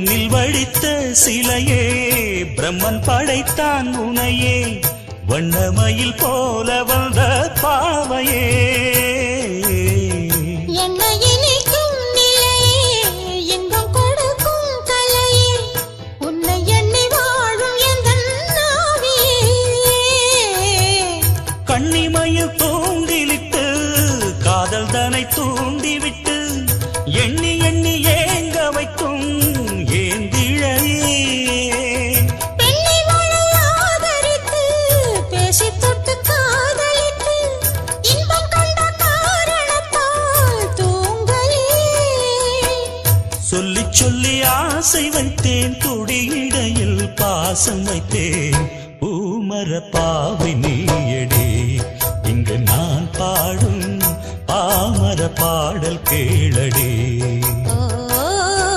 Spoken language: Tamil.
பொன்னில் வடித்த சிலையே பிரம்மன் படைத்தான் உனையே வண்ணமயில் போல வந்த பாவையே கண்ணிமையில் தூண்டிலிட்டு காதல் தனை தூண்டிவிட்டு எண்ணி எண்ணி ஏங்க வைக்கும் ஏந்திழையே சொல்லி சொல்லி ஆசை வைத்தேன் துடியிடையில் பாசம் வைத்தேன் பூமர பாவை நீயடி இங்கு நான் பாடும் பாமர பாடல் கேளடி